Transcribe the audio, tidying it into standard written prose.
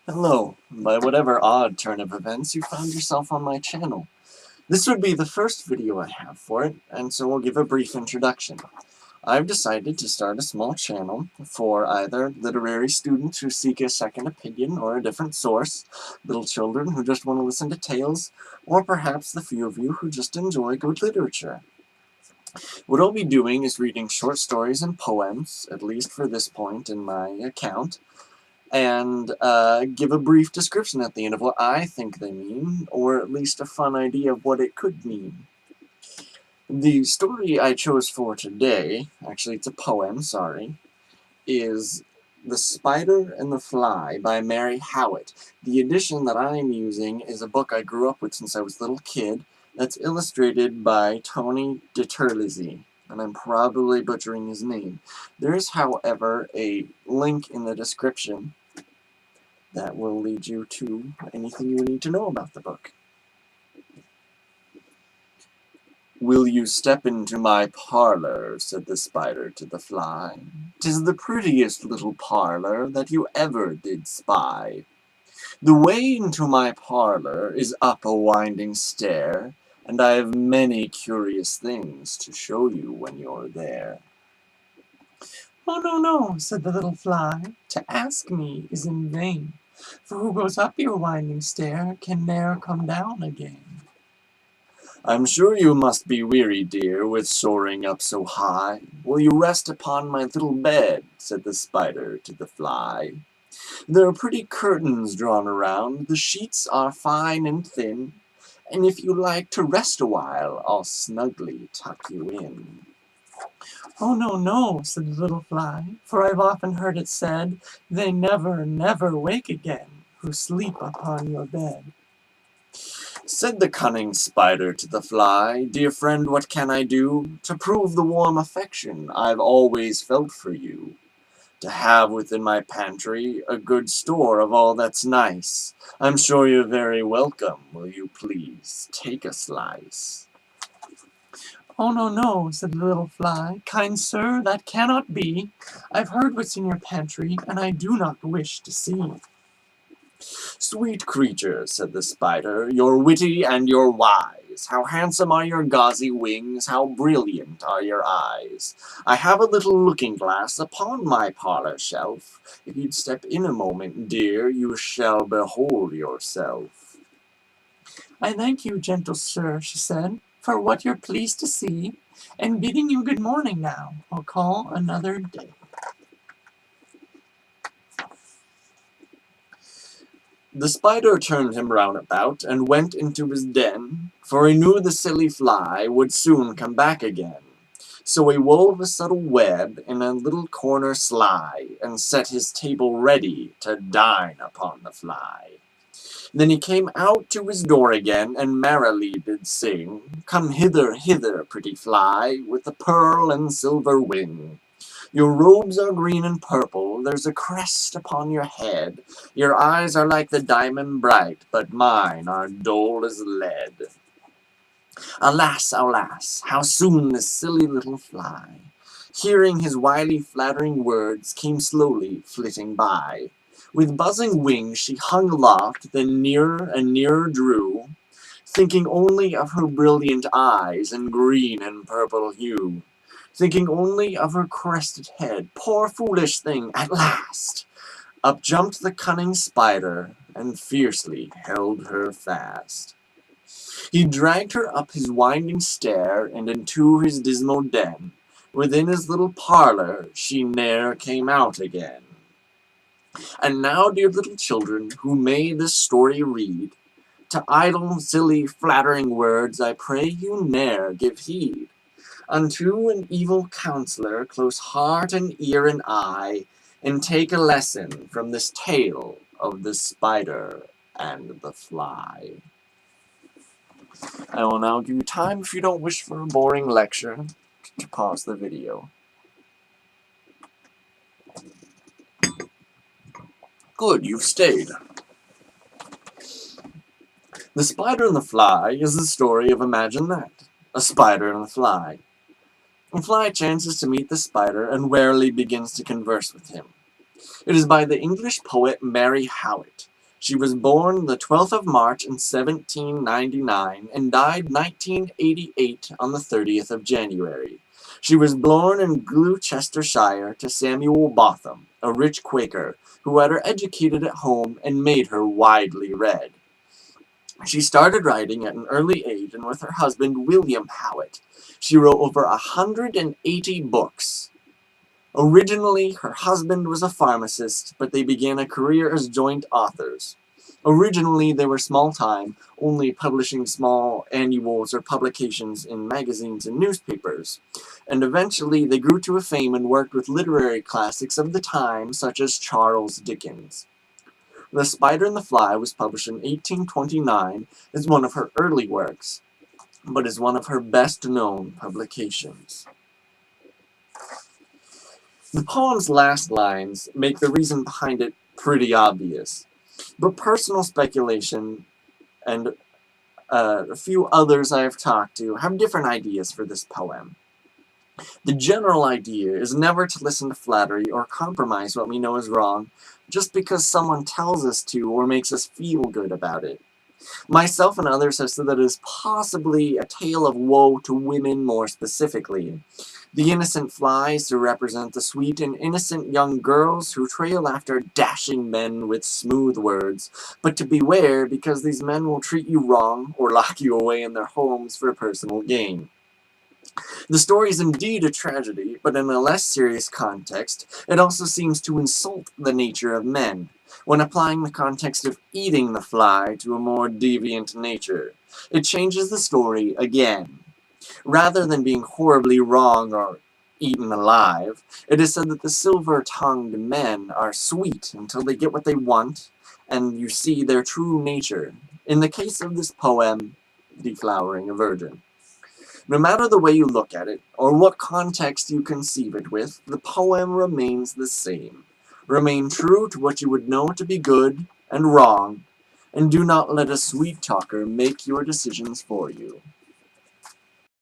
Hello, by whatever odd turn of events you found yourself on my channel. This would be the first video I have for it, and so I'll give a brief introduction. I've decided to start a small channel for either literary students who seek a second opinion or a different source, little children who just want to listen to tales, or perhaps the few of you who just enjoy good literature. What I'll be doing is reading short stories and poems, at least for this point in my account, and give a brief description at the end of what I think they mean, or at least a fun idea of what it could mean. The story I chose for today, actually it's a poem, sorry, is The Spider and the Fly by Mary Howitt. The edition that I'm using is a book I grew up with since I was a little kid, that's illustrated by Tony DiTerlizzi, and I'm probably butchering his name. There is, however, a link in the description that will lead you to anything you need to know about the book. "Will you step into my parlor?" said the spider to the fly. "'Tis the prettiest little parlor that you ever did spy. The way into my parlor is up a winding stair, and I have many curious things to show you when you're there." "Oh, no, no," said the little fly, "to ask me is in vain, for who goes up your winding stair can ne'er come down again." "I'm sure you must be weary, dear, with soaring up so high. Will you rest upon my little bed?" said the spider to the fly. "There are pretty curtains drawn around, the sheets are fine and thin, and if you like to rest a while, I'll snugly tuck you in." "Oh, no, no," said the little fly, "for I've often heard it said, they never, never wake again, who sleep upon your bed." Said the cunning spider to the fly, "Dear friend, what can I do to prove the warm affection I've always felt for you? To have within my pantry a good store of all that's nice. I'm sure you're very welcome. Will you please take a slice?" "Oh, no, no," said the little fly, "kind sir, that cannot be. I've heard what's in your pantry, and I do not wish to see." "Sweet creature," said the spider, "you're witty and you're wise. How handsome are your gauzy wings, how brilliant are your eyes. I have a little looking-glass upon my parlor shelf. If you'd step in a moment, dear, you shall behold yourself." "I thank you, gentle sir," she said, "for what you're pleased to see, and bidding you good morning now, I'll call another day." The spider turned him round about, and went into his den, for he knew the silly fly would soon come back again. So he wove a subtle web in a little corner sly, and set his table ready to dine upon the fly. Then he came out to his door again, and merrily did sing, "Come hither, hither, pretty fly, with the pearl and silver wing. Your robes are green and purple, there's a crest upon your head. Your eyes are like the diamond bright, but mine are dull as lead." Alas, alas, how soon this silly little fly, hearing his wily flattering words, came slowly flitting by. With buzzing wings she hung aloft, then nearer and nearer drew, thinking only of her brilliant eyes and green and purple hue. Thinking only of her crested head. Poor foolish thing, at last! Up jumped the cunning spider, and fiercely held her fast. He dragged her up his winding stair, and into his dismal den. Within his little parlor she ne'er came out again. And now, dear little children, who may this story read, to idle, silly, flattering words I pray you ne'er give heed. Unto an evil counselor close heart and ear and eye, and take a lesson from this tale of the spider and the fly. I will now give you time, if you don't wish for a boring lecture, to pause the video. Good, you've stayed. The Spider and the Fly is the story of, imagine that, a spider and a fly. The fly chances to meet the spider and warily begins to converse with him. It is by the English poet Mary Howitt. She was born the 12th of March in 1799 and died 1988 on the 30th of January. She was born in Gloucestershire to Samuel Botham, a rich Quaker, who had her educated at home and made her widely read. She started writing at an early age, and with her husband, William Howitt, she wrote over 180 books. Originally, her husband was a pharmacist, but they began a career as joint authors. Originally, they were small-time, only publishing small annuals or publications in magazines and newspapers. And eventually, they grew to a fame and worked with literary classics of the time, such as Charles Dickens. The Spider and the Fly was published in 1829 as one of her early works, but is one of her best-known publications. The poem's last lines make the reason behind it pretty obvious, but personal speculation and a few others I have talked to have different ideas for this poem. The general idea is never to listen to flattery or compromise what we know is wrong just because someone tells us to or makes us feel good about it. Myself and others have said that it is possibly a tale of woe to women more specifically. The innocent flies to represent the sweet and innocent young girls who trail after dashing men with smooth words, but to beware because these men will treat you wrong or lock you away in their homes for personal gain. The story is indeed a tragedy, but in a less serious context, it also seems to insult the nature of men, when applying the context of eating the fly to a more deviant nature. It changes the story again. Rather than being horribly wrong or eaten alive, it is said that the silver-tongued men are sweet until they get what they want, and you see their true nature. In the case of this poem, deflowering a virgin. No matter the way you look at it, or what context you conceive it with, the poem remains the same. Remain true to what you would know to be good and wrong, and do not let a sweet talker make your decisions for you.